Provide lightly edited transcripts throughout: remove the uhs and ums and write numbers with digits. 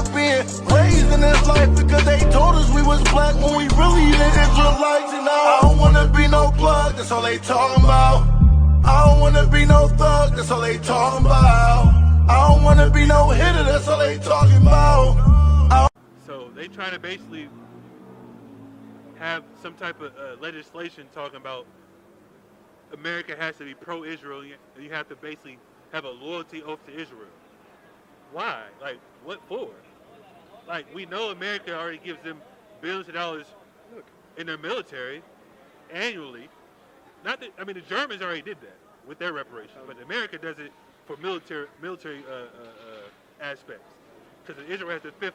remember being raised in this life because they told us we was black when we really the Israelites. And I don't wanna be no plug, that's all they talking about. I don't wanna be no thug, that's all they talking about. I don't wanna be no hitter, that's all they talking about. So they trying to basically have some type of legislation talking about America has to be pro-Israel, and you have to basically have a loyalty oath to Israel. Why? Like, what for? Like, we know America already gives them billions of dollars in their military annually. Not that, I mean, the Germans already did that with their reparations, but America does it for military aspects. Because Israel has the 5th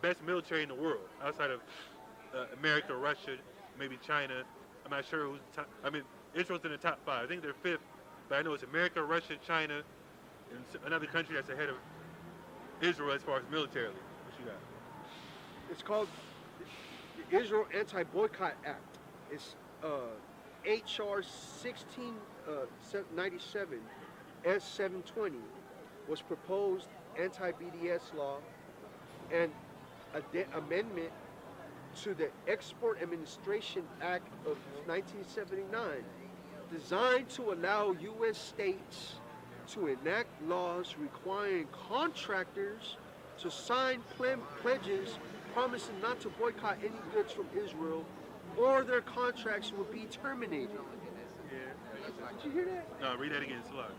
best military in the world, outside of America, Russia, maybe China. I'm not sure who's top. I mean, Israel's in the top 5. I think they're 5th, but I know it's America, Russia, China, and another country that's ahead of Israel as far as militarily. What you got? It's called the Israel Anti-Boycott Act. It's HR 1697 S720 was proposed anti-BDS law and amendment to the Export Administration Act of 1979, designed to allow U.S. states to enact laws requiring contractors to sign pledges promising not to boycott any goods from Israel, or their contracts would be terminated. Yeah. Did you hear that? No, read that again, slow.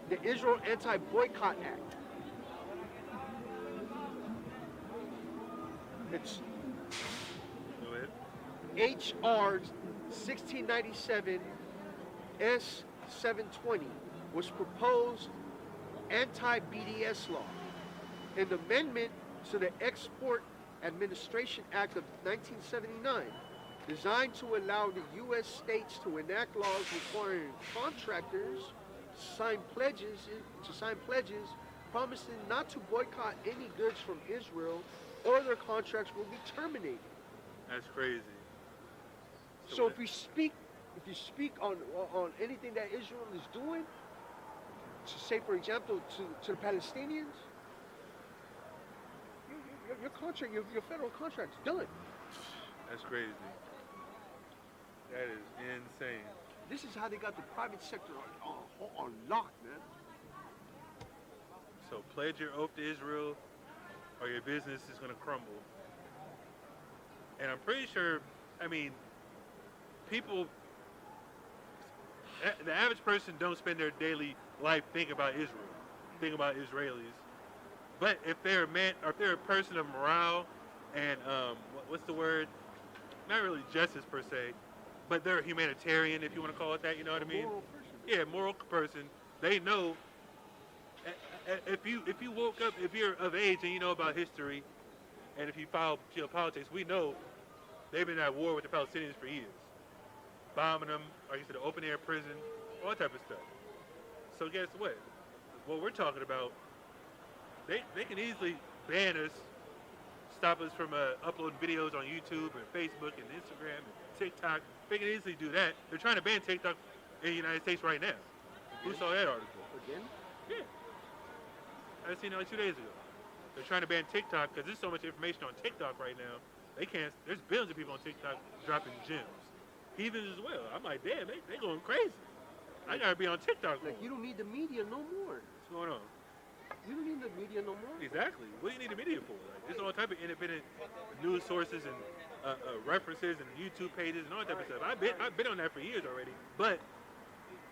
The Israel Anti-Boycott Act. It's Go ahead. HR 1697 S720 was proposed anti-BDS law, an amendment to the Export Administration Act of 1979, designed to allow the U.S. states to enact laws requiring contractors to sign pledges promising not to boycott any goods from Israel, or their contracts will be terminated. That's crazy. So if you speak on anything that Israel is doing, to say, for example, to the Palestinians, your contract, your federal contract's done. That's crazy. That is insane. This is how they got the private sector on lock, man. So pledge your oath to Israel, or your business is going to crumble. And I'm pretty sure, I mean, people, the average person don't spend their daily life thinking about Israel, thinking about Israelis. But if they're a man, or if they're a person of morale and, what's the word? Not really justice per se, but they're a humanitarian, if you want to call it that, you know what I mean? Moral person. Yeah, moral person. They know, if you woke up, if you're of age and you know about history, and if you follow geopolitics, we know they've been at war with the Palestinians for years. Bombing them, or you said, open air prison, all that type of stuff. So guess what? What we're talking about, they can easily ban us, stop us from uploading videos on YouTube and Facebook and Instagram and TikTok. They can easily do that. They're trying to ban TikTok in the United States right now. Who saw that article? Again? Yeah. I seen it like 2 days ago. They're trying to ban TikTok because there's so much information on TikTok right now. They can't, there's billions of people on TikTok dropping gems. Heathens as well. I'm like, damn, they going crazy. I gotta be on TikTok more. Like, you don't need the media no more. What's going on? You don't need the media no more. Exactly. What do you need the media for? Like, there's all type of independent news sources and references and YouTube pages and all that type of stuff. I've been on that for years already, but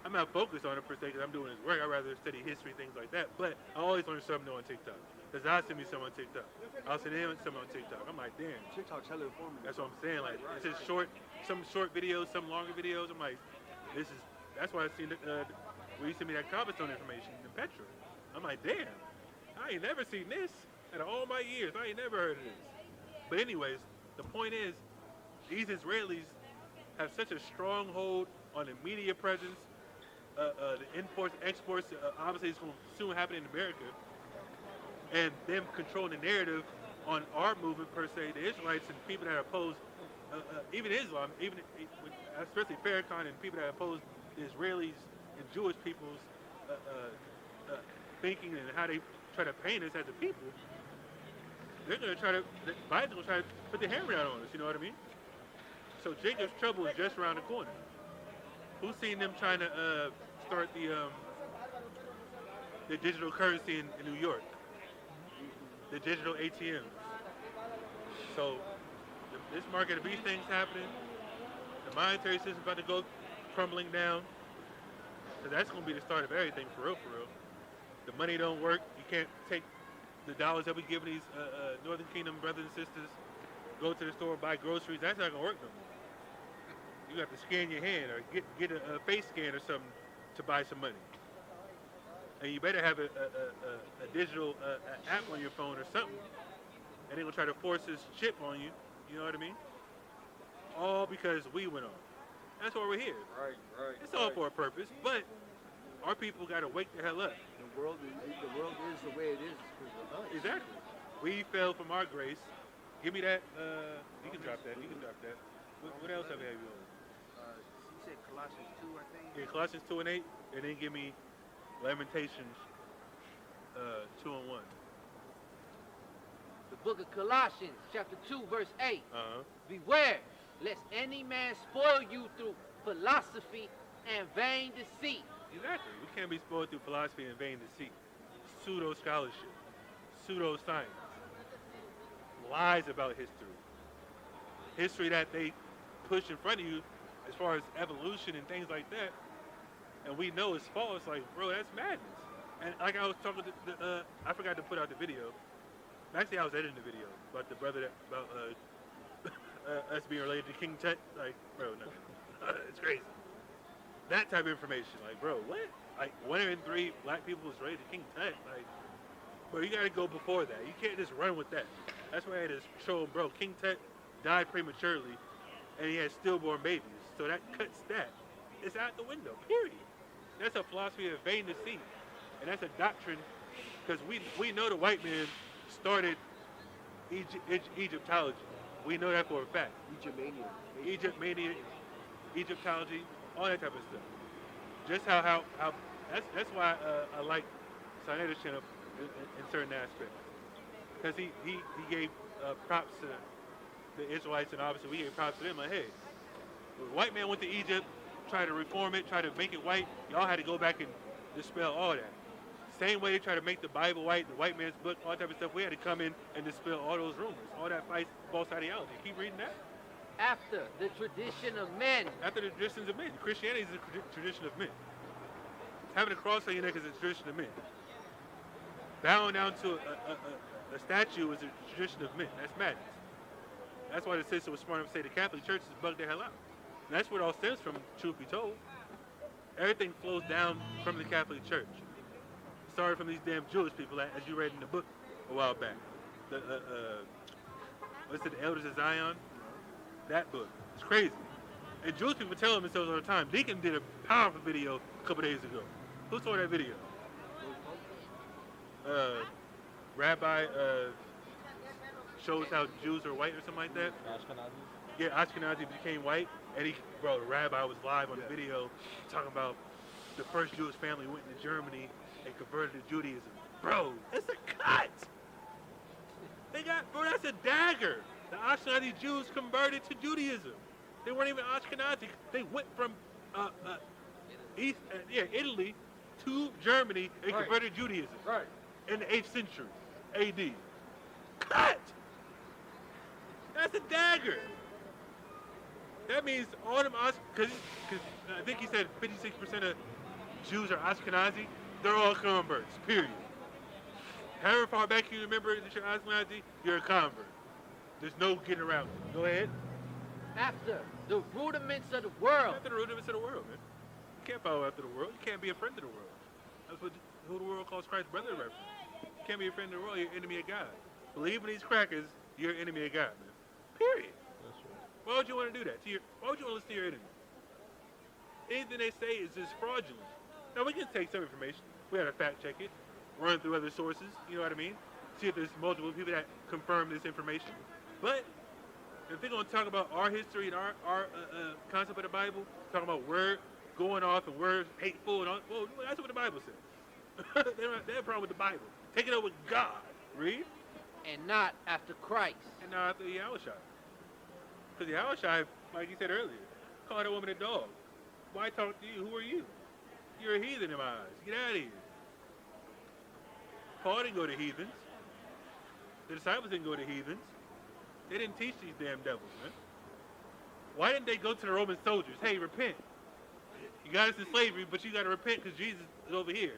I'm not focused on it per se because I'm doing this work. I'd rather study history, things like that. But I always learn something new on TikTok. Because I send me something on TikTok. I'll send them something on TikTok. I'm like, damn. TikTok's hella informative. That's what I'm saying. Like, it's just some short videos, some longer videos. I'm like, that's why I seen when you sent me that cobblestone information in Petra. I'm like, damn, I ain't never seen this in all my years. I ain't never heard of this. But anyways, the point is, these Israelis have such a strong hold on the media presence, the imports, exports, obviously it's going to soon happen in America, and them controlling the narrative on our movement per se, the Israelites and people that oppose, even Islam, even especially Farrakhan and people that oppose the Israelis and Jewish people's thinking and how they try to paint us as a people, they're going to try to, Biden's going to try to put the hammer down on us, you know what I mean? So Jacob's trouble is just around the corner. Who's seen them trying to start the digital currency in New York? The digital ATMs. So this market of beast things happening. The monetary system about to go crumbling down. So that's going to be the start of everything for real, for real. The money don't work. You can't take the dollars that we give these Northern Kingdom brothers and sisters, go to the store, buy groceries. That's not going to work no more. You have to scan your hand or get a face scan or something to buy some money. And you better have a digital app on your phone or something. And they're going to try to force this chip on you. You know what I mean? All because we went off. That's why we're here. Right. It's all for a purpose, but our people got to wake the hell up. The world is the way it is because of us. Exactly. We fell from our grace. Give me that. You can drop that. What else have I have you on? You said Colossians 2, I think? Yeah, Colossians 2 and 8, and then give me Lamentations 2 and 1. The book of Colossians, chapter 2, verse 8. Uh-huh. Beware, lest any man spoil you through philosophy and vain deceit. Exactly. We can't be spoiled through philosophy and vain deceit. Pseudo-scholarship. Pseudo-science. Lies about history. History that they push in front of you as far as evolution and things like that. And we know it's false. Like, bro, that's madness. And like I was talking to I forgot to put out the video. Actually, I was editing the video about the brother about us being related to King Tut. Like, bro, no. It's crazy. That type of information. Like, bro, what? Like, 1 in 3 black people is related to King Tut. Like, bro, you gotta go before that. You can't just run with that. That's why I had to show him, bro, King Tut died prematurely and he had stillborn babies. So that cuts that. It's out the window, period. That's a philosophy of vain deceit. And that's a doctrine, because we know the white man started Egyptology. We know that for a fact. Egyptmania, Egyptology, all that type of stuff. Just how that's why I like Sinai's channel in certain aspects. Because he gave props to the Israelites, and obviously we gave props to them. Like, hey, the white man went to Egypt, tried to reform it, tried to make it white. Y'all had to go back and dispel all that. Same way they try to make the Bible white, the white man's book, all that type of stuff. We had to come in and dispel all those rumors, all that false ideology. Keep reading that. After the tradition of men. After the traditions of men. Christianity is a tradition of men. Having a cross on your neck is a tradition of men. Bowing down to a statue is a tradition of men. That's madness. That's why the sister was smart enough to say the Catholic Church is bugged the hell out. And that's where it all stems from, truth be told. Everything flows down from the Catholic Church. Started from these damn Jewish people, as you read in the book a while back. The what's it, the Elders of Zion? That book. It's crazy. And Jewish people tell themselves all the time. Deacon did a powerful video a couple days ago. Who saw that video? Rabbi shows how Jews are white or something like that. Ashkenazi? Yeah, Ashkenazi became white, and the rabbi was live on the video talking about the first Jewish family went into Germany and converted to Judaism. Bro, it's a cut. Bro, that's a dagger. The Ashkenazi Jews converted to Judaism. They weren't even Ashkenazi. They went from Italy to Germany and converted to Judaism. Right. In the 8th century AD. Cut! That's a dagger. That means all them because I think he said 56% of Jews are Ashkenazi. They're all converts, period. However far back you remember that you're Ashkenazi, you're a convert. There's no getting around it. Go ahead. After the rudiments of the world. After the rudiments of the world, man. You can't follow after the world. You can't be a friend of the world. That's who the world calls Christ's brother reference. You can't be a friend of the world, you're an enemy of God. Believe in these crackers, you're an enemy of God, man. Period. That's right. Why would you want to do that? Why would you want to listen to your enemy? Anything they say is just fraudulent. Now, we can take some information. We have to fact check it, run through other sources, you know what I mean? See if there's multiple people that confirm this information. But if they're going to talk about our history and our concept of the Bible, talking about word going off and words hateful and all, well, that's what the Bible says. they don't have a problem with the Bible. Take it up with God. Read. And not after Christ. And not after Yahushua. Because Yahushua, like you said earlier, called that woman a dog. Why talk to you? Who are you? You're a heathen in my eyes. Get out of here. Paul didn't go to heathens. The disciples didn't go to heathens. They didn't teach these damn devils, man. Why didn't they go to the Roman soldiers? Hey, repent. You got us in slavery, but you got to repent because Jesus is over here.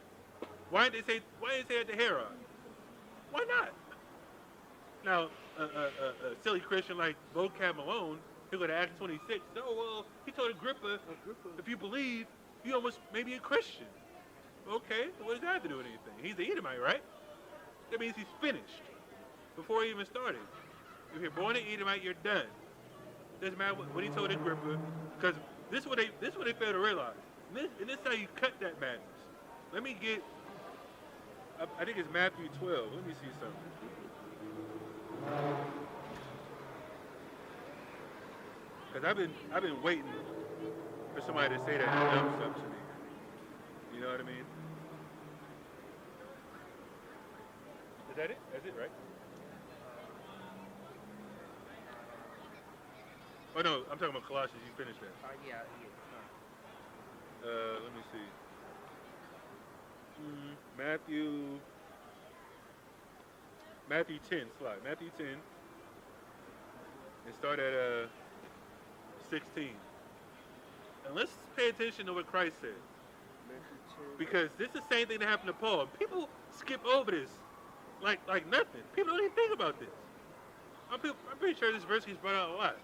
Why didn't they say that to Herod? Why not? Now, a silly Christian like Vocab Malone, he'll go to Acts 26. Oh, well, he told Agrippa, if you believe, you almost may be a Christian. Okay, so what does that have to do with anything? He's the Edomite, right? That means he's finished before he even started. If you're born an Edomite, you're done. Doesn't matter what he told Agrippa, because this is what they fail to realize. And this is how you cut that madness. Let me get, I think it's Matthew 12. Let me see something. Because I've been waiting for somebody to say that dumb stuff to me. You know what I mean? Is that it? That's it, right? Oh no, I'm talking about Colossians. You finished that. Yeah. Let me see. Matthew 10, slide. Matthew 10. And start at 16. And let's pay attention to what Christ said. Because this is the same thing that happened to Paul. People skip over this like nothing. People don't even think about this. I'm pretty sure this verse gets brought out a lot.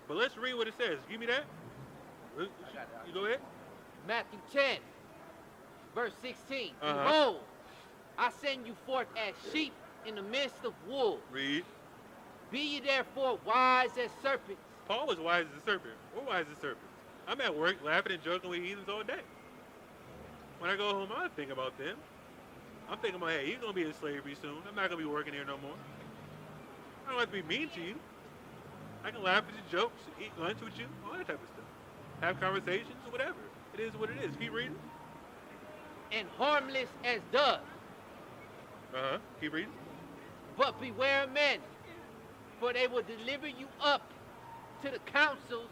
But let's read what it says. Give me that. You go ahead. Matthew 10, verse 16. Uh-huh. Behold, I send you forth as sheep in the midst of wolves. Read. Be ye therefore wise as serpents. Paul was wise as a serpent. We're wise as serpents. I'm at work laughing and joking with heathens all day. When I go home, I think about them. I'm thinking about, hey, you're going to be in slavery soon. I'm not going to be working here no more. I don't have to be mean to you. I can laugh at your jokes, eat lunch with you, all that type of stuff. Have conversations, whatever. It is what it is. Keep reading. And harmless as doves. Uh-huh. Keep reading. But beware of men, for they will deliver you up to the councils,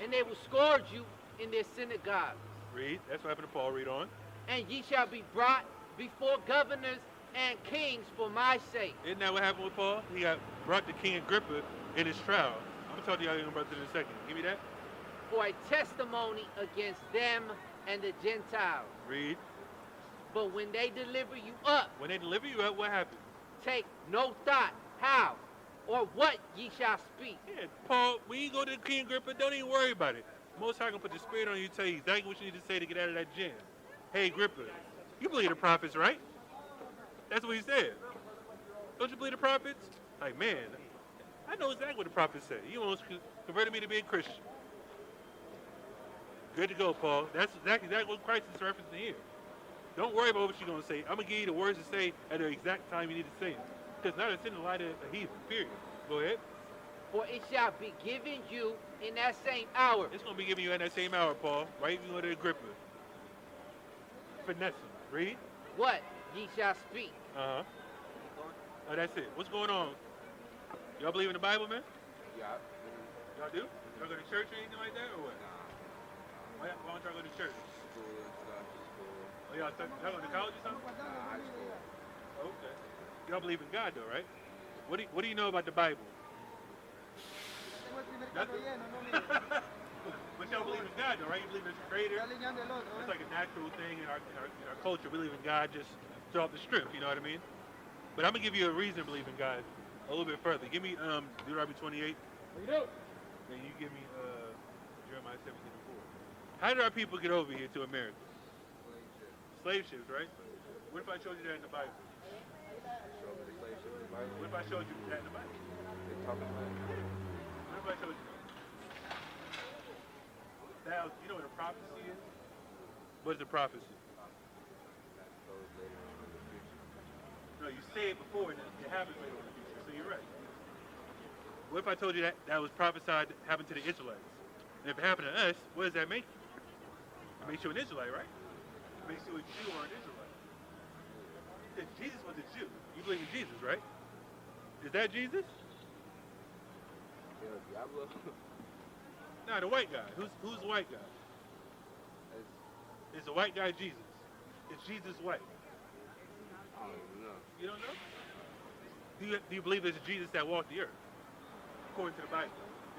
and they will scourge you in their synagogues. Read. That's what happened to Paul. Read on. And ye shall be brought before governors and kings for my sake. Isn't that what happened with Paul? He got brought to King Agrippa in his trial. I'm going to talk to y'all about this in a second. Give me that. For a testimony against them and the Gentiles. Read. But when they deliver you up, When they deliver you up, what happened? take no thought how or what ye shall speak. Yeah, Paul, when you go to King Agrippa, don't even worry about it. Most High gonna put the spirit on you, tell you exactly what you need to say to get out of that jam. Hey, Agrippa, you believe the prophets, right? That's what he said. Don't you believe the prophets? Like, man, I know exactly what the prophets said. You almost converted me to be a Christian. Good to go, Paul. That's exactly what Christ is referencing here. Don't worry about what you're going to say. I'm going to give you the words to say at the exact time you need to say them. Because now it's in the light of a heathen, period. Go ahead. For it shall be given you in that same hour. It's going to be given you in that same hour, Paul. Right? You go to Agrippa. Finesse him. Read. What ye shall speak. Uh-huh. Oh, that's it. What's going on? Y'all believe in the Bible, man? Yeah. Y'all do? Y'all go to church or anything like that, or what? Why don't y'all go to church? Oh, y'all go to college or something? Okay. Y'all believe in God, though, right? What do you know about the Bible? Nothing? But y'all believe in God, though, right? You believe in the Creator? It's like a natural thing in our culture. We believe in God just off the strip, you know what I mean? But I'm going to give you a reason to believe in God a little bit further. Give me Deuteronomy 28. Then you give me Jeremiah 17:4. How did our people get over here to America? Slave ships, right? What if I showed you that in the Bible? What if I showed you that in the Bible? What if I showed you that? Now, you know what a prophecy is? What is a prophecy? No, you say it before and it happens later in the future, so you're right. What if I told you that was prophesied to happen to the Israelites? And if it happened to us, what does that make you? It makes you an Israelite, right? It makes you a Jew or an Israelite. Because Jesus was a Jew. You believe in Jesus, right? Is that Jesus? El Diablo. Nah, the white guy. Who's the white guy? Is the white guy Jesus? Is Jesus white? I don't know. You don't know? Do you believe there's a Jesus that walked the earth? According to the Bible.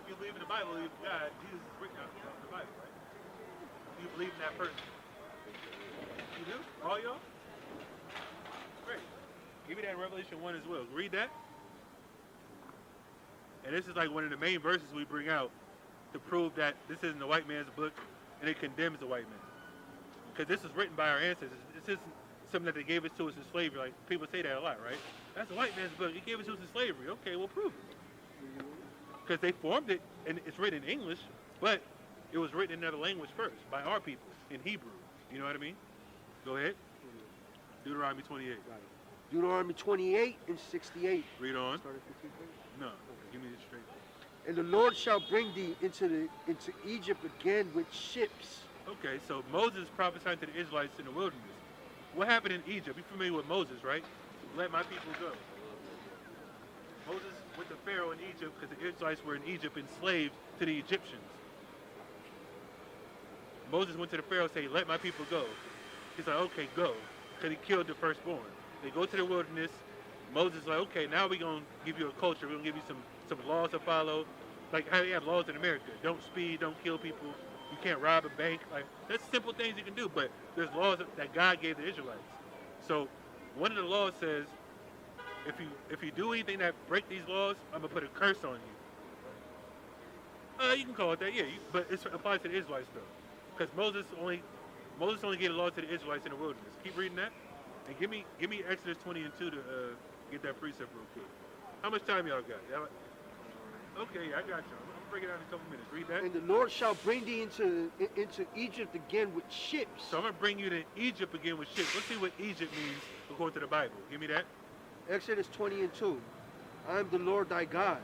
If you believe in the Bible, you believe in God, Jesus is written out in the Bible, right? Do you believe in that person? You do? All y'all? Great. Give me that in Revelation 1 as well. Read that. And this is like one of the main verses we bring out to prove that this isn't the white man's book and it condemns the white man. Because this was written by our ancestors. This isn't something that they gave us to us in slavery. Like people say that a lot, right? That's the white man's book. He gave it to us in slavery. Okay, we'll prove it. Because they formed it, and it's written in English, but it was written in another language first by our people in Hebrew. You know what I mean? Go ahead. Deuteronomy 28. Right. Deuteronomy 28 and 68. Read on. Start at 15 page. No, give me this straight. And the Lord shall bring thee into Egypt again with ships. Okay, so Moses prophesied to the Israelites in the wilderness. What happened in Egypt? You're familiar with Moses, right? Let my people go. Moses went to Pharaoh in Egypt because the Israelites were in Egypt enslaved to the Egyptians. Moses went to the Pharaoh and said, let my people go. He's like, okay, go. Because he killed the firstborn. They go to the wilderness. Moses is like, okay, now we're going to give you a culture. We're going to give you some laws to follow. Like how they have laws in America. Don't speed, don't kill people. You can't rob a bank. Like, that's simple things you can do, but there's laws that God gave the Israelites. So one of the laws says, if you do anything that break these laws, I'm going to put a curse on you. You can call it that, yeah, but it applies to the Israelites though. Because Moses only gave the law to the Israelites in the wilderness. Keep reading that. And give me Exodus 20 and 2 to get that precept real quick. How much time y'all got? Okay, I got you. I'm gonna break it down in a couple minutes. Read that. And the Lord shall bring thee into Egypt again with ships. So I'm gonna bring you to Egypt again with ships. Let's see what Egypt means according to the Bible. Give me that. Exodus 20 and 2. I am the Lord thy God,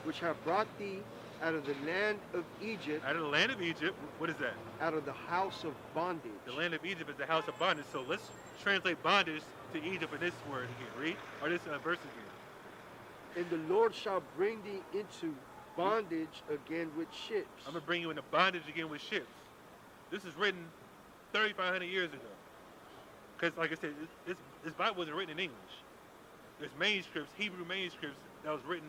which have brought thee out of the land of Egypt. Out of the land of Egypt. What is that? Out of the house of bondage. The land of Egypt is the house of bondage. So let's translate bondage to Egypt in this word again. Read. Or this verse again. And the Lord shall bring thee into bondage again with ships. I'm going to bring you into bondage again with ships. This is written 3,500 years ago. Because, like I said, this Bible wasn't written in English. There's manuscripts, Hebrew manuscripts, that was written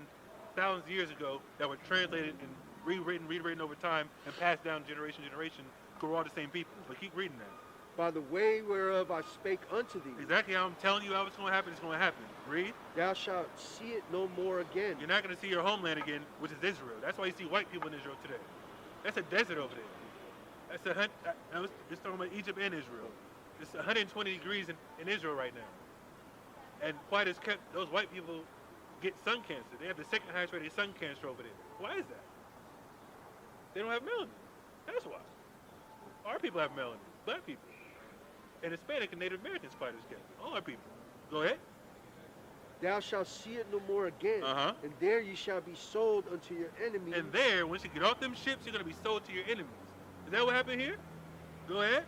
thousands of years ago that were translated and rewritten over time and passed down generation to generation who were all the same people. But keep reading that. By the way whereof I spake unto thee. Exactly how I'm telling you how it's going to happen, it's going to happen. Read. Thou shalt see it no more again. You're not going to see your homeland again, which is Israel. That's why you see white people in Israel today. That's a desert over there. It's talking about Egypt and Israel. It's 120 degrees in Israel right now. And why does those white people get sun cancer? They have the second highest rate of sun cancer over there. Why is that? They don't have melanin. That's why. Our people have melanin. Black people. And Hispanic and Native Americans fight as cancer. All our people. Go ahead. Thou shalt see it no more again. And there you shall be sold unto your enemies. And there, once you get off them ships, you're going to be sold to your enemies. Is that what happened here? Go ahead.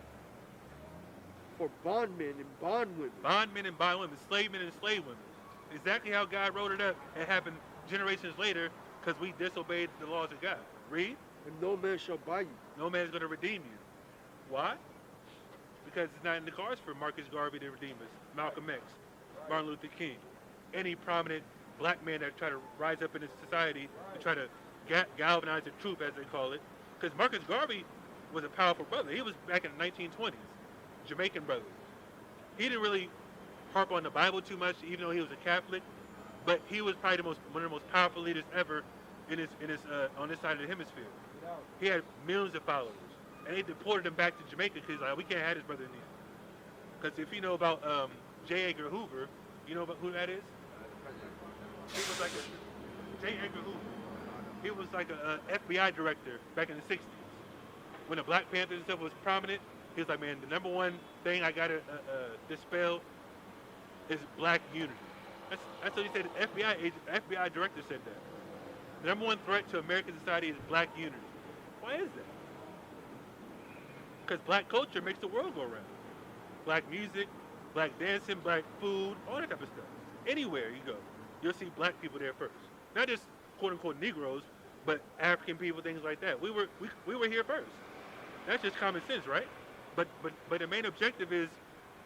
For bondmen and bondwomen. Bondmen and bondwomen, slave men and slave women. Exactly how God wrote it up. It happened generations later because we disobeyed the laws of God. Read. And no man shall buy you. No man is going to redeem you. Why? Because it's not in the cards for Marcus Garvey to redeem us, Malcolm X, Martin Luther King, any prominent black man that try to rise up in this society and try to galvanize the truth, as they call it. Because Marcus Garvey was a powerful brother. He was back in the 1920s, Jamaican brother. He didn't really harp on the Bible too much, even though he was a Catholic, but he was probably one of the most powerful leaders ever on this side of the hemisphere. He had millions of followers. And they deported him back to Jamaica because like, we can't have his brother in here. Because if you know about J. Edgar Hoover, you know about who that is? He was like J. Edgar Hoover. He was like a FBI director back in the 60s. When the Black Panthers and stuff was prominent, he was like, man, the number one thing I got to dispel is black unity. That's what he said. The FBI director said that. The number one threat to American society is black unity. Why is that? Because black culture makes the world go round. Black music, black dancing, black food, all that type of stuff. Anywhere you go, you'll see black people there first. Not just quote unquote Negroes, but African people, things like that. We were here first. That's just common sense, right? But the main objective is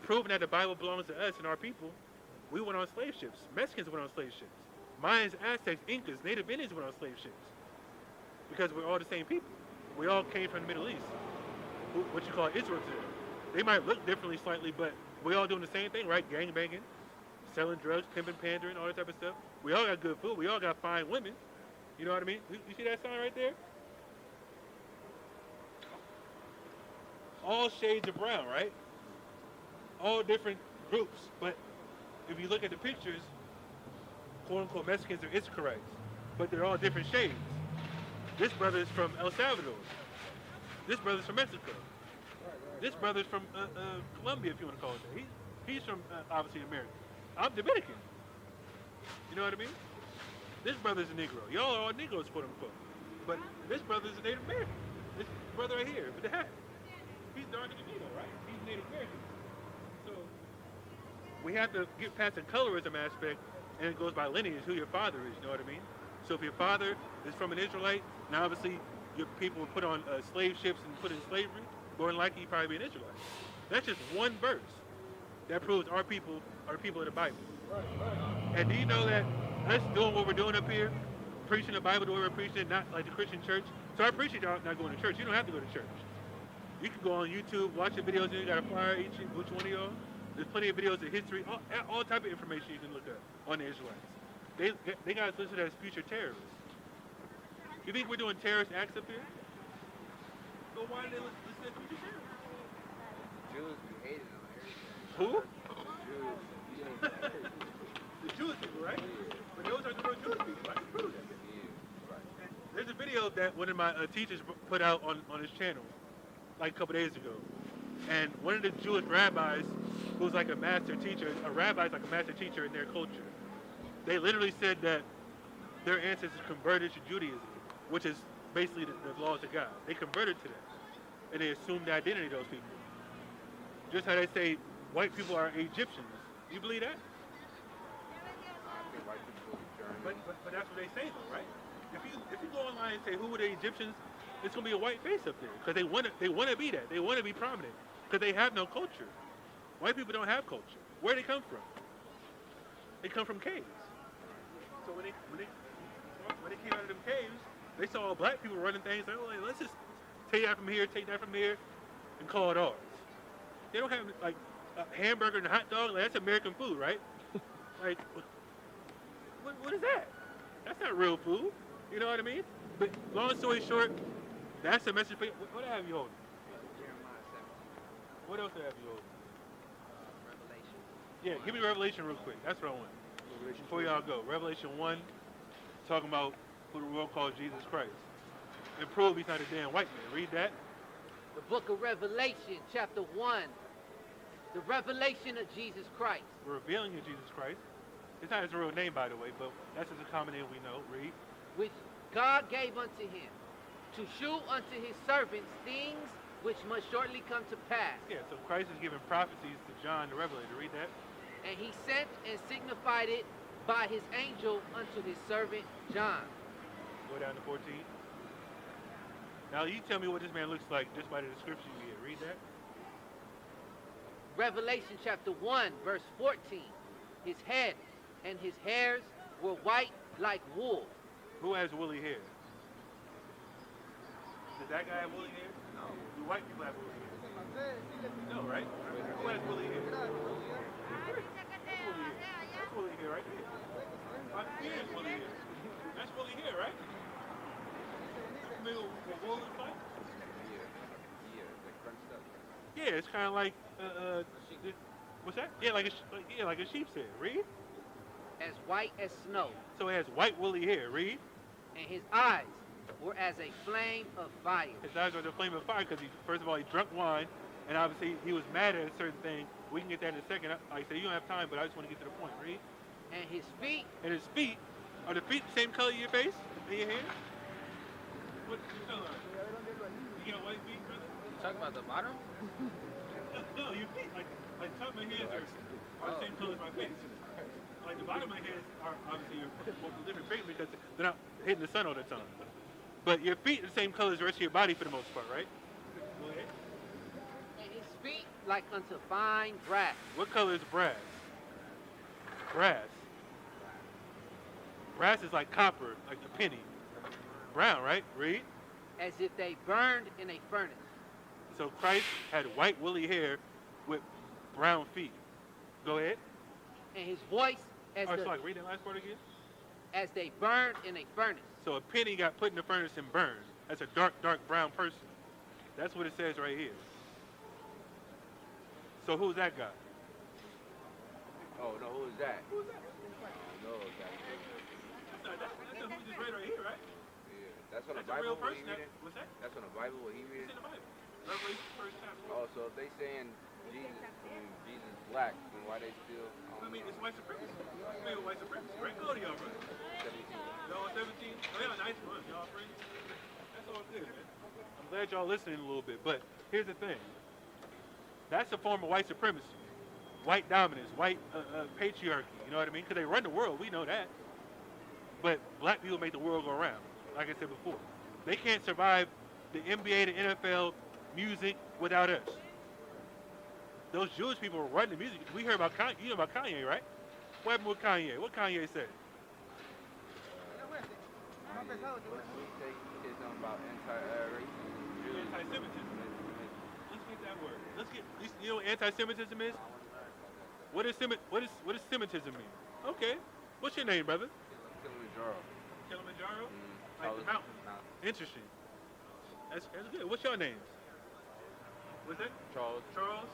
proving that the Bible belongs to us and our people. We went on slave ships. Mexicans went on slave ships. Mayans, Aztecs, Incas, Native Indians went on slave ships. Because we're all the same people. We all came from the Middle East. What you call Israel today. They might look differently slightly, but we all doing the same thing, right? Gang banging, selling drugs, pimping, pandering, all that type of stuff. We all got good food. We all got fine women. You know what I mean? You see that sign right there? All shades of brown, right? All different groups. But if you look at the pictures, quote unquote Mexicans are ISRAELITES, but they're all different shades. This brother is from El Salvador. This brother's from Mexico. This brother's from Colombia, if you want to call it that. He's from obviously America. I'm Dominican. You know what I mean? This brother's a Negro. Y'all are all Negroes, quote unquote. But this brother's a Native American. This brother right here with the hat. He's darker than me though, right? He's Native American. So we have to get past the colorism aspect, and it goes by lineage, who your father is, you know what I mean? So if your father is from an Israelite, now obviously your people were put on slave ships and put in slavery, more than likely you'd probably be an Israelite. That's just one verse that proves our people are the people of the Bible. And do you know that us doing what we're doing up here, preaching the Bible the way we're preaching it, not like the Christian church? So I appreciate y'all not going to church. You don't have to go to church. You can go on YouTube, watch the videos, and you got a flyer, each which one of y'all. There's plenty of videos of history, all type of information you can look up on the Israelites. They got us listed as future terrorists. You think we're doing terrorist acts up here? So why did they list as future terrorists? Jews be hated on everything. Who? Jews. The Jewish people, right? But those are the real Jewish people. I can prove that. And there's a video that one of my teachers put out on his channel like a couple days ago. And one of the Jewish rabbis, who's like a master teacher, a rabbi is like a master teacher in their culture. They literally said that their ancestors converted to Judaism, which is basically the laws of God. They converted to that. And they assumed the identity of those people. Just how they say white people are Egyptians. You believe that? I think white people are German. But that's what they say though, right? If you go online and say who were the Egyptians, it's gonna be a white face up there because they want to be that. They want to be prominent because they have no culture. White people don't have culture. Where do they come from? They come from caves. So when they came out of them caves, they saw black people running things. Like, oh, let's just take that from here, take that from here, and call it ours. They don't have like a hamburger and a hot dog. Like, that's American food, right? Like, what is that? That's not real food. You know what I mean? But long story short, that's the message for you. What do I have you holding? Jeremiah 7. What else do I have you holding? Revelation. Yeah, give me Revelation real quick. That's what I want. Before y'all go. Revelation 1, talking about who the world calls Jesus Christ. And prove he's not a damn white man. Read that. The book of Revelation, chapter 1. The revelation of Jesus Christ. Revealing of Jesus Christ. It's not his real name, by the way, but that's just a common name we know. Read. Which God gave unto him, to shew unto his servants things which must shortly come to pass. Yeah, so Christ is giving prophecies to John the Revelator. Read that. And he sent and signified it by his angel unto his servant John. Go down to 14. Now you tell me what this man looks like just by the description you get. Read that. Revelation chapter 1, verse 14. His head and his hairs were white like wool. Who has woolly hair? Does that guy have woolly hair? No. Do white people have woolly hair? No, right? Who has woolly hair? That's woolly hair right there. My beard is woolly hair. That's woolly hair, right? You mean what wool is like? Yeah, like crunched up. Yeah, it's kind of like what's that? Yeah, like a sheep's hair. Read. As white as snow. So it has white woolly hair. Read. And his eyes were as a flame of fire. His eyes were the flame of fire because first of all, he drunk wine, and obviously he was mad at a certain thing. We can get that in a second. Like I say, you don't have time, but I just want to get to the point. Read. And his feet. And his feet, are the feet the same color as your face and your hair? What color are they? You got white feet, brother? You talking about the bottom? No, your feet. Like Like the top of my hands are the same color as my face. Like the bottom of my hands are obviously a different paint because they're not hitting the sun all the time. But your feet are the same color as the rest of your body for the most part, right? Go ahead. And his feet like unto fine brass. What color is brass? Brass. Brass is like copper, like a penny. Brown, right? Read. As if they burned in a furnace. So Christ had white woolly hair with brown feet. Go ahead. And his voice as So like read that last part again. as they burned in a furnace. So a penny got put in the furnace and burned. That's a dark, dark brown person. That's what it says right here. So who's that guy? Oh, no, who is that? Who's that? No, that. That's who we just read right here, right? Yeah. That's on the That's a Bible. real What he person. reading? What's that? That's on the Bible. What he It's reading? in the Bible. Revelation first chapter. Oh, so if they saying Jesus is black, then why they still? I mean, it's white supremacy. I mean, white supremacy. Right? Go to y'all, brother. 17. Y'all 17? Oh, yeah, nice one. Y'all free? That's all good, man. I'm glad y'all listening a little bit, but here's the thing. That's a form of white supremacy. White dominance, white patriarchy, you know what I mean? Because they run the world, we know that. But black people make the world go around, like I said before. They can't survive the NBA, the NFL, music without us. Those Jewish people run the music. We heard about Kanye, you know about Kanye, right? What happened with Kanye? What Kanye said? What did he say? He said something about anti-racism. Anti-Semitism. Let's get that word. Let's get, you know what anti-Semitism is? What does Semitism mean? Okay. What's your name, brother? Kilimanjaro. Kilimanjaro? Mm, Like the mountain. Interesting. That's good. What's your name? What's that? Charles. Charles?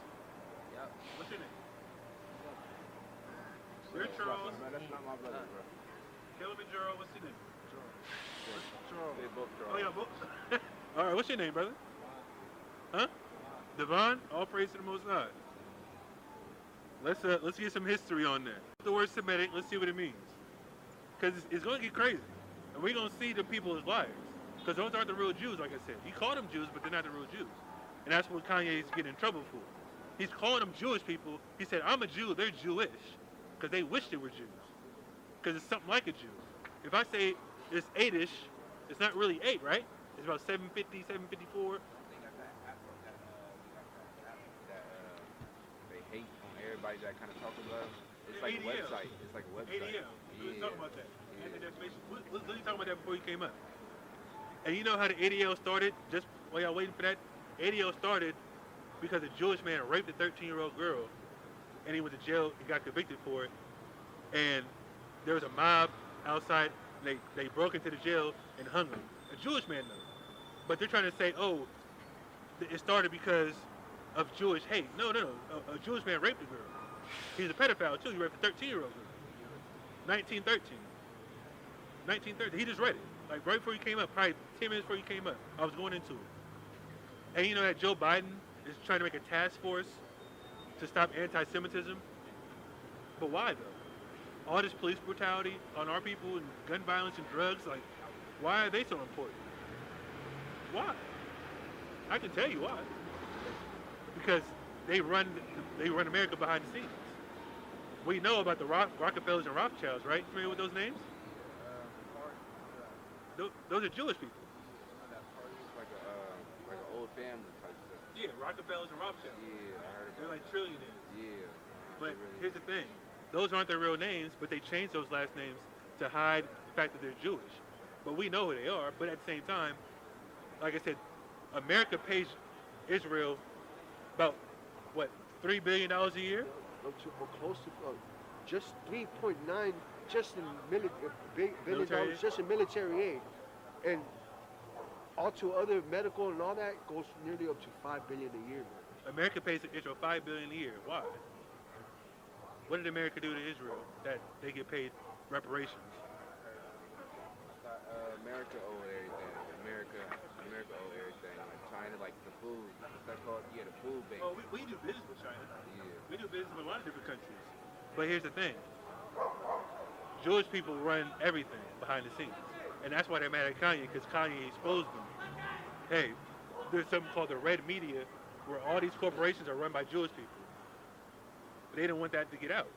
Yep. What's your name? You're Charles. Man, that's not my brother, bro. Kilimanjaro, what's your name? They both Charles. Oh, yeah, both. All right, what's your name, brother? Huh? Devon? All praise to the Most High. Let's get some history on that. The word Semitic, let's see what it means. Because it's going to get crazy. And we're going to see the people as liars. Because those aren't the real Jews, like I said. He called them Jews, but they're not the real Jews. And that's what Kanye's getting in trouble for. He's calling them Jewish people. He said, I'm a Jew, they're Jewish. Because they wish they were Jews. Because it's something like a Jew. If I say it's 8-ish, it's not really 8, right? It's about 750, 754. They hate on everybody that kind of talk about it. It's like a ADL. website. It's like a website. ADL. Let's talk about that. Yeah. Anti-defamation. Let's talk about that before you came up. And you know how the ADL started? Just while y'all waiting for that, ADL started because a Jewish man raped a 13-year-old girl, and he went to jail and got convicted for it. And there was a mob outside. And they broke into the jail and hung him. A Jewish man though. But they're trying to say, oh, it started because of Jewish hate. No. A Jewish man raped a girl. He's a pedophile too. He raped a 13-year-old girl. 1913. 1913. He just read it. Like right before he came up, probably 10 minutes before he came up. I was going into it. And you know that Joe Biden is trying to make a task force to stop anti-Semitism? But why though? All this police brutality on our people and gun violence and drugs, like, why are they so important? Why? I can tell you why. Because they run America behind the scenes. We know about the Rockefellers and Rothschilds, right? Familiar with those names? Those are Jewish people. Like an old family type stuff. Yeah, Rockefellers and Rothschilds. Yeah, I heard They're about like trillionaires. Yeah. But here's the thing. Those aren't their real names, but they changed those last names to hide the fact that they're Jewish. But we know who they are, but at the same time, like I said, America pays Israel about, what, $3 billion a year? Or close to just 3.9 just in billion dollars just in military aid, and all to other medical and all that goes nearly up to $5 billion a year. America pays Israel $5 billion a year. Why? What did America do to Israel that they get paid reparations? America owed everything. America owed everything. Like China, like the food. What's that called? Yeah, the food bank. Oh, we do business with China. Yeah. We do business with a lot of different countries. But here's the thing. Jewish people run everything behind the scenes. And that's why they're mad at Kanye, because Kanye exposed them. Hey, there's something called the red media, where all these corporations are run by Jewish people. But they don't want that to get out,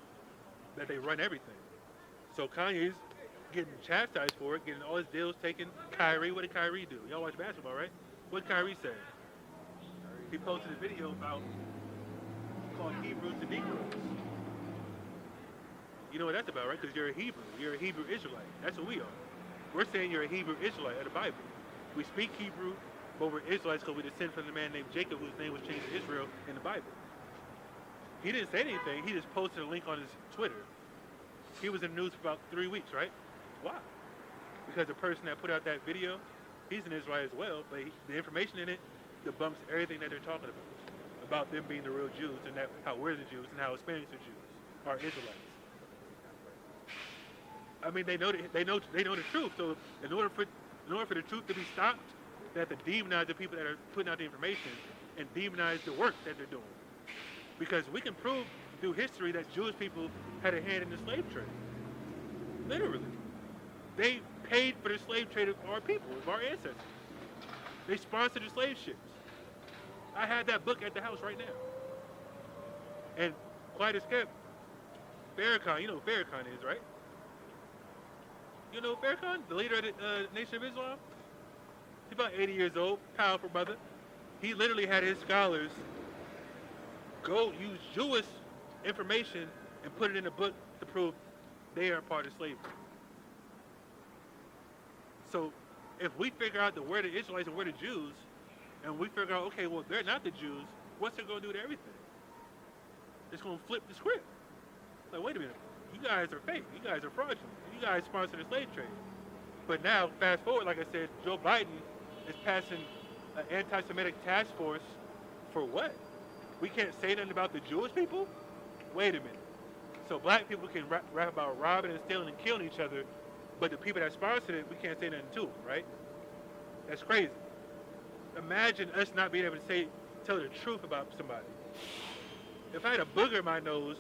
that they run everything. So Kanye's getting chastised for it, getting all his deals taken. Kyrie, what did Kyrie do? Y'all watch basketball, right? What did Kyrie say? He posted a video about called Hebrews to Negroes. You know what that's about, right? Because you're a Hebrew. You're a Hebrew Israelite. That's what we are. We're saying you're a Hebrew Israelite of the Bible. We speak Hebrew, but we're Israelites because we descend from the man named Jacob, whose name was changed to Israel in the Bible. He didn't say anything. He just posted a link on his Twitter. He was in the news for about 3 weeks, right? Why? Because the person that put out that video, he's an Israelite as well, but the information in it debunks everything that they're talking about them being the real Jews, and that how we're the Jews and how Hispanics are Jews, are Israelites. I mean, they know the truth. So in order for the truth to be stopped, they have to demonize the people that are putting out the information and demonize the work that they're doing. Because we can prove through history that Jewish people had a hand in the slave trade. Literally. They paid for the slave trade of our people, of our ancestors. They sponsored the slave ships. I had that book at the house right now. And quite as kept, Farrakhan, you know who Farrakhan is, right? You know Farrakhan, the leader of the Nation of Islam? He's about 80 years old, powerful brother. He literally had his scholars go use Jewish information and put it in a book to prove they are part of slavery. So if we figure out that we're the Israelites and we're the Jews, and we figure out, okay, well, they're not the Jews, what's it going to do to everything? It's going to flip the script. Like, wait a minute, you guys are fake. You guys are fraudulent. You guys sponsor the slave trade. But now, fast forward, like I said, Joe Biden is passing an anti-Semitic task force for what? We can't say nothing about the Jewish people? Wait a minute. So black people can rap about robbing and stealing and killing each other, but the people that sponsored it, we can't say nothing to them, right? That's crazy. Imagine us not being able to tell the truth about somebody. If I had a booger in my nose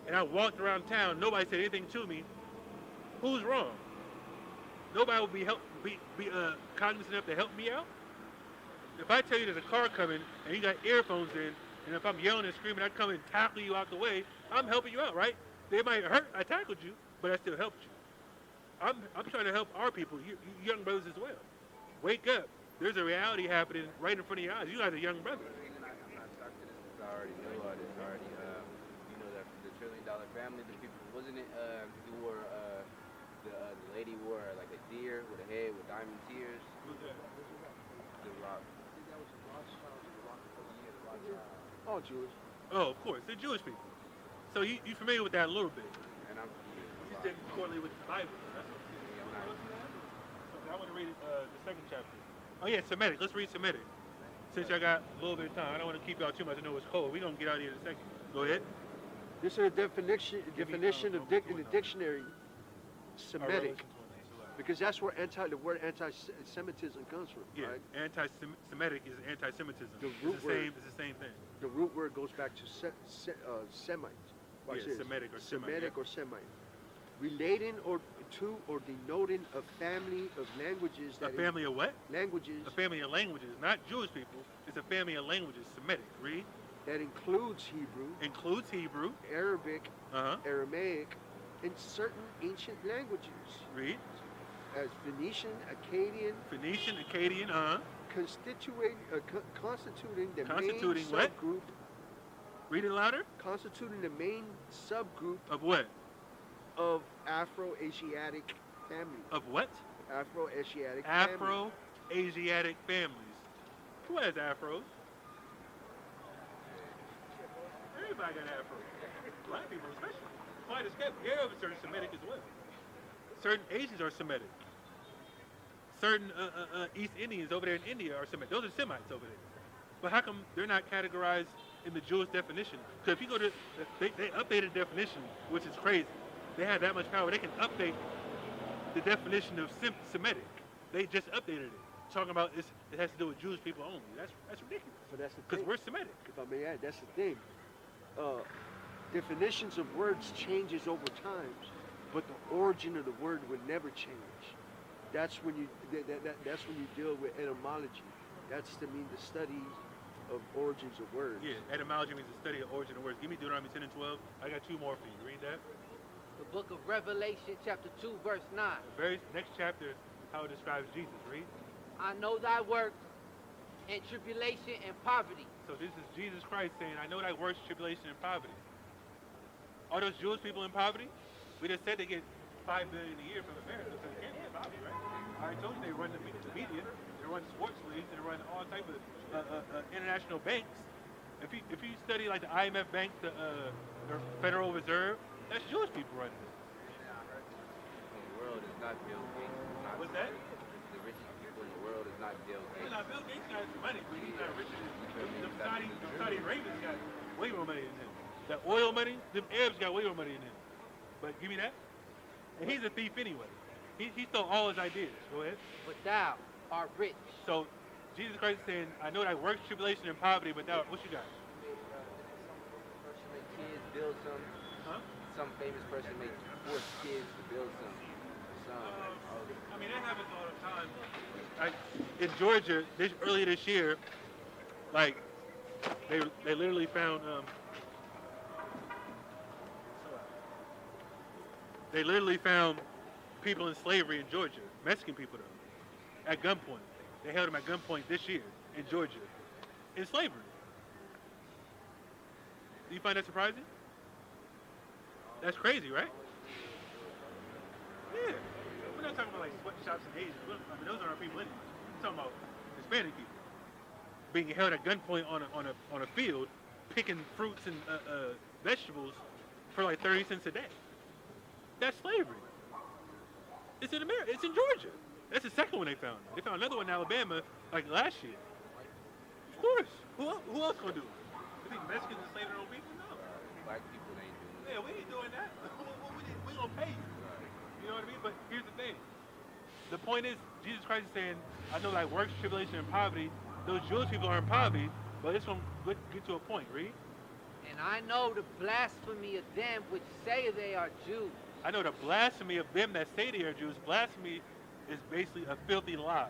and I walked around town, nobody said anything to me, who's wrong? Nobody would be cognizant enough to help me out? If I tell you there's a car coming and you got earphones in, and if I'm yelling and screaming, I come and tackle you out the way, I'm helping you out, right? They might hurt, I tackled you, but I still helped you. I'm trying to help our people, you young brothers as well. Wake up. There's a reality happening right in front of your eyes. You guys are young brothers. I'm not stuck to this because I already knew all this already. You know that the $1 trillion family, the people, wasn't it? He wore the lady wore like a deer with a head with diamond tears. Who's that? The Rock. All Jewish. Oh, of course, they're Jewish people. So you familiar with that a little bit? And I'm You said correlate with the Bible. That's what okay, I want to read the second chapter. Oh yeah, Semitic. Let's read Semitic. Since I got a little bit of time, I don't want to keep y'all too much. I know it's cold. We're gonna get out of here in a second. Go ahead. This is a definition in the dictionary, Semitic, because that's where the word anti-Semitism comes from. Yeah, right? Anti-Semitic is anti-Semitism. The root It's the same thing. The root word goes back to Semite. Watch Yeah, this. Semitic or Semite, Semitic yeah. or Semite. Relating to or denoting a family of languages A family of what? languages A family of languages, not Jewish people. It's a family of languages. Semitic. Read. that includes Hebrew, Includes Hebrew. Arabic, Uh-huh. Aramaic, and certain ancient languages, Read. as Phoenician, Akkadian, Phoenician, Akkadian. Uh-huh. constituting the Constituting main what? subgroup. Read it louder. Constituting the main subgroup Of what? of Afro-Asiatic families. Of what? Afro-Asiatic families. Afro-Asiatic families. Who has afros? Everybody got afros. Black people especially. Quite as kept. Arabs are Semitic as well. Certain Asians are Semitic. Certain East Indians over there in India are Semitic. Those are Semites over there. But how come they're not categorized in the Jewish definition? Because if you go to, they updated the definition, which is crazy. They have that much power. They can update the definition of Semitic. They just updated it, talking about it has to do with Jewish people only. That's ridiculous. But that's the Because thing. we're Semitic. If I may add, that's the thing. Definitions of words changes over time, but the origin of the word would never change. That's when you that's when you deal with etymology. That's the study of origins of words. Yeah, etymology means the study of origin of words. Give me Deuteronomy 10 and 12. I got two more for you. Read that. The book of Revelation, chapter 2, verse 9. The very next chapter, how it describes Jesus. Read. I know thy works and tribulation and poverty. So this is Jesus Christ saying, I know thy works, tribulation, and poverty. Are those Jewish people in poverty? We just said they get $5 billion a year from America, so they can't be in poverty, right? I already told you they run the media, they run sports leagues, they run all type of international banks. If you study like the IMF bank, the Federal Reserve, that's Jewish people running it. The world is not Bill Gates. Not What's that? The richest people in the world is not Bill Gates. Now, Bill Gates got money, but he's not richer than the Saudi Arabians got way more money than him. That oil money, them Arabs got way more money than him. But give me that. And he's a thief anyway. He stole all his ideas. Go ahead. But thou art rich. So Jesus Christ is saying, I know that works, tribulation, and poverty, but thou, what you got? Person make kids build something. Huh? Some famous person make force kids to build something. I mean, that happens all the time. Like in Georgia, earlier this year, like they literally found people in slavery in Georgia, Mexican people though, at gunpoint. They held them at gunpoint this year in Georgia, in slavery. Do you find that surprising? That's crazy, right? Yeah. We're not talking about like sweatshops and Asians. I mean, those aren't our people anyway. We're talking about Hispanic people being held at gunpoint on a field, picking fruits and vegetables for like 30 cents a day. That's slavery. It's in America. It's in Georgia. That's the second one they found. They found another one in Alabama like last year. Of course. Who else gonna do it? You think Mexicans enslaved their own people? No. Black people ain't doing it. Yeah, we ain't doing that. We gonna pay you. You know what I mean? But here's the thing. The point is, Jesus Christ is saying, I know like works, tribulation, and poverty. Those Jewish people are in poverty, but it's gonna get to a point. Read. And I know the blasphemy of them which say they are Jews. I know the blasphemy of them that say they are Jews. Blasphemy is basically a filthy lie.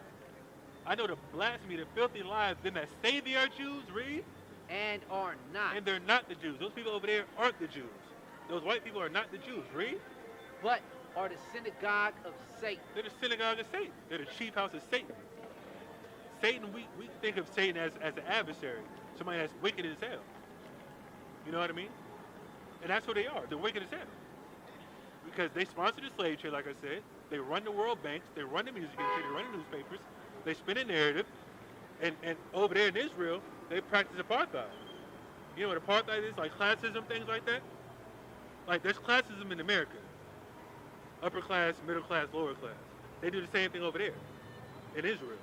I know the blasphemy, the filthy lie of them that say they are Jews. Read. And are not. And they're not the Jews. Those people over there aren't the Jews. Those white people are not the Jews. Read. But are the synagogue of Satan. They're the synagogue of Satan. They're the chief house of Satan. Satan, we think of Satan as an adversary, somebody that's wicked as hell. You know what I mean? And that's what they are. They're wicked as hell. Because they sponsor the slave trade, like I said. They run the world banks. They run the music industry. They run the newspapers. They spin a narrative. And over there in Israel, they practice apartheid. You know what apartheid is? Like classism, things like that? Like there's classism in America. Upper class, middle class, lower class. They do the same thing over there in Israel.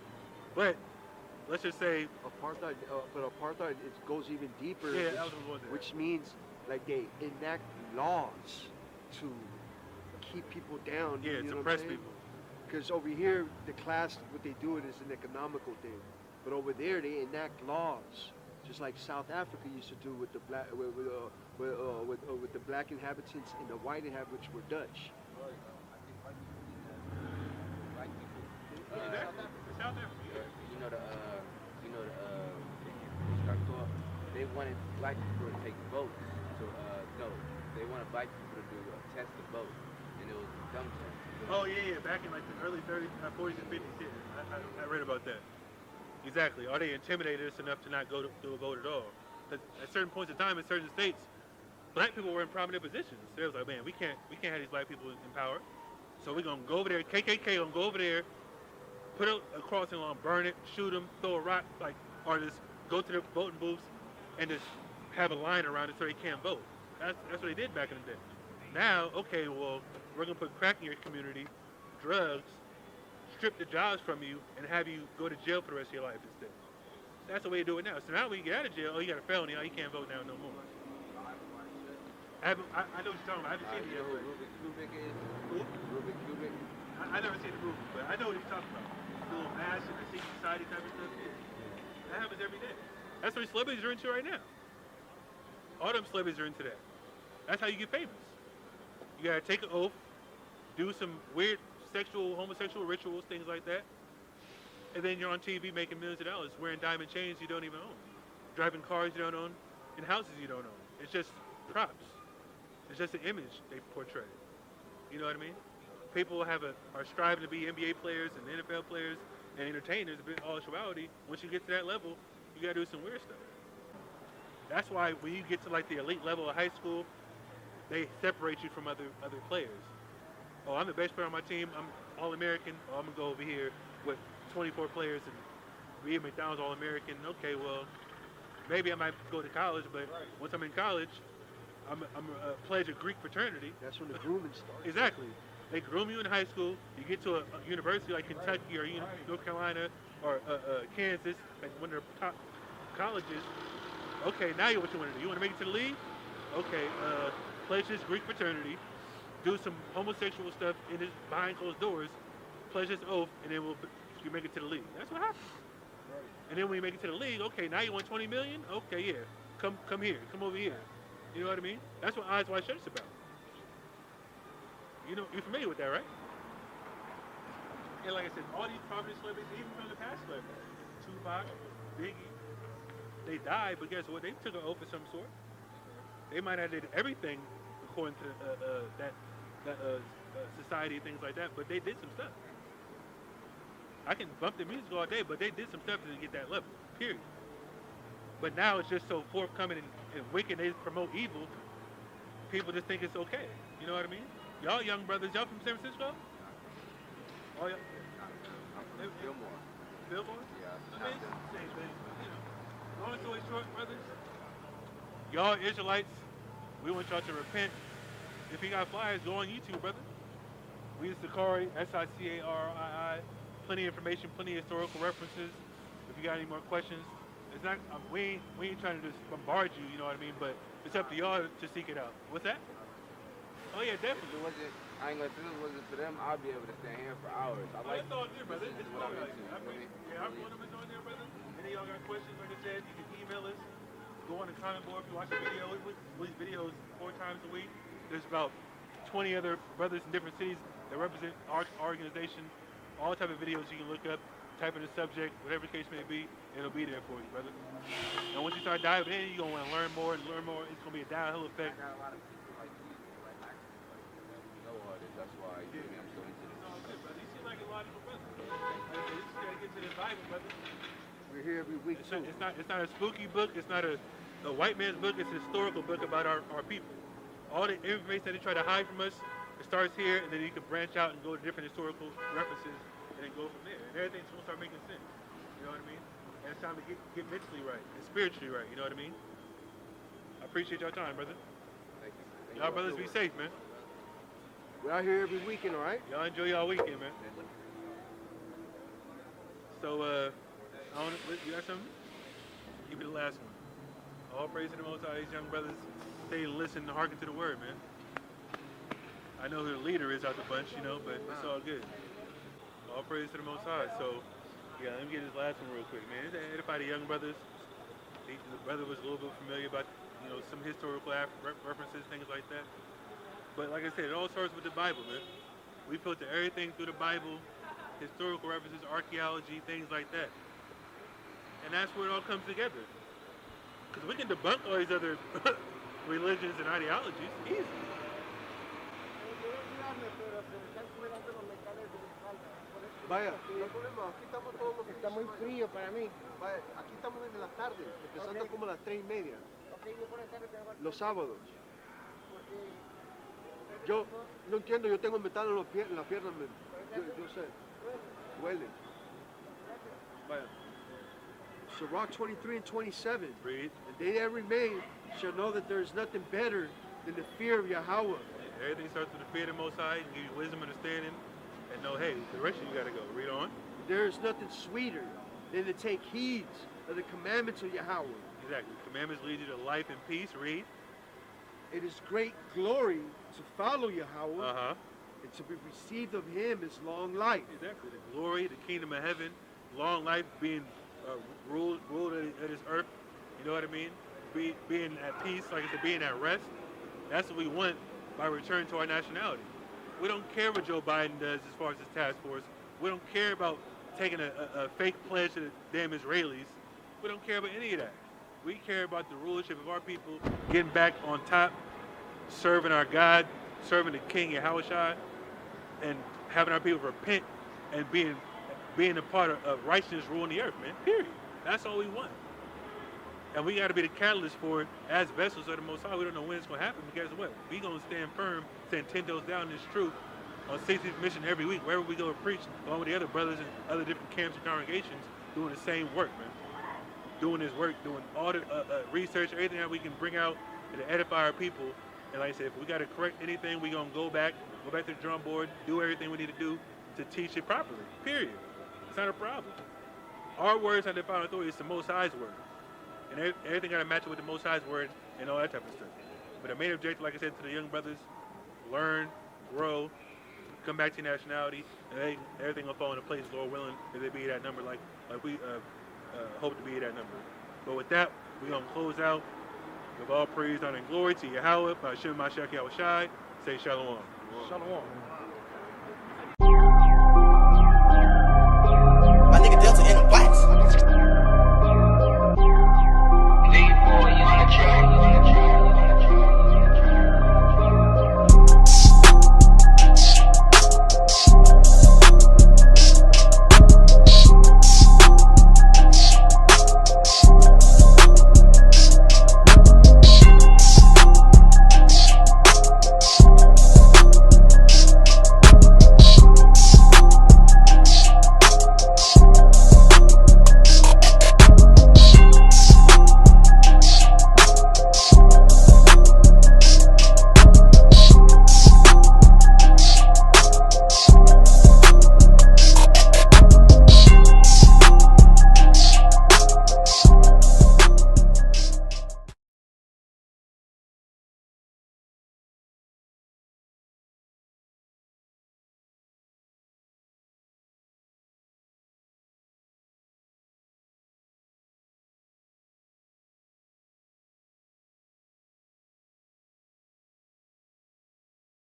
But let's just say Apartheid, but apartheid goes even deeper, yeah, that was one there. which means like they enact laws to keep people down. Yeah, you to know what I'm oppress saying? people. Because over here, the class, what they do it is an economical thing, but over there they enact laws, just like South Africa used to do with the black, with the black inhabitants and the white inhabitants, which were Dutch. Black people. South Africa. What's that called? They wanted black people to take votes. They wanted black people to do a test to vote, and it was a dumb test. Oh yeah, back in like the early 30s, 40s and 50s. Yeah, I read about that. Exactly. Are they intimidated us enough to not go to a vote at all? At certain points in time in certain states, black people were in prominent positions. So it was like, man, we can't have these black people in power. So we're gonna go over there. KKK gonna go over there, put a crossing on, burn it, shoot them, throw a rock, like, or just go to the voting booths and just have a line around it so they can't vote. That's what they did back in the day. Now, okay, well, we're gonna put crack in your community, drugs, strip the jobs from you, and have you go to jail for the rest of your life instead. That's the way to do it now. So now when you get out of jail, oh, you got a felony, oh, you can't vote now no more. I know what you're talking about. I haven't seen it You yet. know who But Rubik Kubik is? who? Rubik Kubik? I never seen the movie, but I know what he's talking about. The little mass and the secret society type of stuff. Yeah. That happens every day. That's what celebrities are into right now. All them celebrities are into that. That's how you get famous. You gotta take an oath, do some weird homosexual rituals, things like that, and then you're on TV making millions of dollars wearing diamond chains you don't even own, driving cars you don't own, and houses you don't own. It's just props. It's just an image they portray. You know what I mean? People are striving to be NBA players and NFL players and entertainers in all actuality. Once you get to that level, you gotta do some weird stuff. That's why when you get to like the elite level of high school, they separate you from other players. Oh, I'm the best player on my team. I'm All-American. Oh, I'm gonna go over here with 24 players and be a McDonald's All-American. Okay, well, maybe I might go to college, but once I'm in college, I'm a pledge of Greek fraternity. That's when the grooming starts. Exactly. They groom you in high school. You get to a university like Kentucky or North Carolina or Kansas, like one of the top colleges. Okay, now what you want to do? You want to make it to the league? Okay, pledge this Greek fraternity, do some homosexual stuff behind closed doors, pledge this oath, and then you make it to the league. That's what happens. And then when you make it to the league, okay, now you want 20 million? Okay, yeah, come here, come over here. You know what I mean? That's what Eyes Wide Shut's about. You're familiar with that, right? And like I said, all these prominent celebrities, even from the past celebrities, Tupac, Biggie, they died, but guess what? They took an oath of some sort. They might have did everything according to that society and things like that, but they did some stuff. I can bump the music all day, but they did some stuff to get that level, period. But now it's just so forthcoming and wicked, they promote evil, people just think it's okay. You know what I mean? Y'all young brothers, y'all from San Francisco? Oh, y'all? Fillmore. Fillmore? Yeah. I mean, same thing, but, long story short, brothers, y'all Israelites, we want y'all to repent. If you got flyers, go on YouTube, brother. We use SICARII, SICARII, plenty of information, plenty of historical references. If you got any more questions, it's not, we ain't trying to just bombard you, you know what I mean, but it's up to y'all to seek it out. What's that? Oh yeah, definitely. If it wasn't for them, I'd be able to stand here for hours. It's all good, brother. It's what all I'm right. into. Our phone number's on there, brother. Any of y'all got questions, like I said, you can email us. Go on the comment board if you watch the video. We release videos 4 times a week. There's about 20 other brothers in different cities that represent our organization. All type of videos you can look up, type in the subject, whatever the case may be, it'll be there for you, brother. And once you start diving in, you're going to want to learn more and learn more. It's going to be a downhill effect. I got a lot of people like you, like know all this. That's why I'm so into this. It's all good, brother. You seem like a logical brother. You just got to get to the Bible, brother. We're here every week too. It's not a spooky book. It's not a white man's book. It's a historical book about our people. All the information that they try to hide from us, it starts here, and then you can branch out and go to different historical references, and then go from there. And everything's going to start making sense. You know what I mean? And it's time to get mentally right and spiritually right. You know what I mean? I appreciate y'all time, brother. Thank you. Y'all brothers be safe, man. We're out here every weekend, all right? Y'all enjoy y'all weekend, man. So, you got something? Give me the last one. All praise to the Most High. These young brothers stay and listen and hearken to the word, man. I know who the leader is out the bunch, but it's all good. All praise to the Most High. So, yeah, let me get this last one real quick, man. Anybody young brothers? The brother was a little bit familiar about, some historical references, things like that. But like I said, it all starts with the Bible, man. We filter everything through the Bible, historical references, archaeology, things like that. And that's where it all comes together. Because we can debunk all these other religions and ideologies easy. Vaya, no hay problema, aquí estamos todos los que Está muy frío para mí. Vaya, aquí estamos en la tarde, empezando como a las 3:30. Los sábados. Yo no entiendo, yo tengo metal en las piernas, yo sé. Huele. Vaya. Sirach 23 and 27. Read. And they that remain shall know that there is nothing better than the fear of Yahweh. Everything starts with the fear of the Most High and give you wisdom and understanding. And know, hey, the rest of you got to go. Read on. There is nothing sweeter than to take heed of the commandments of Yahweh. Exactly. Commandments lead you to life and peace. Read. It is great glory to follow Yahweh Uh-huh. and to be received of him is long life. Exactly. The glory, the kingdom of heaven, long life, being ruled at this earth. You know what I mean? Being at peace, like I said, being at rest. That's what we want by returning to our nationality. We don't care what Joe Biden does as far as his task force. We don't care about taking a fake pledge to the damn Israelis. We don't care about any of that. We care about the rulership of our people, getting back on top, serving our God, serving the King Yahushua, and having our people repent and being a part of righteousness ruling the earth, man. Period. That's all we want. And we got to be the catalyst for it as vessels of the Most High. We don't know when it's going to happen, but guess what? We going to stand firm, stand 10 toes down this truth on 60th mission every week, wherever we go to preach, along with the other brothers and other different camps and congregations, doing the same work, man. Doing this work, doing all the research, everything that we can bring out to edify our people. And like I said, if we got to correct anything, we're going to go back to the drum board, do everything we need to do to teach it properly, period. It's not a problem. Our word's not the final authority, it's the Most High's word. And everything got to match up with the Most High's word and all that type of stuff. But the main objective, like I said to the young brothers, learn, grow, come back to your nationality, and everything will fall into place, Lord willing, if they be that number like we hope to be that number. But with that, we're going to close out with all praise, honor, and glory to Yahweh, by Shem Mashiach Yahushai. Say Shalom. Shalom.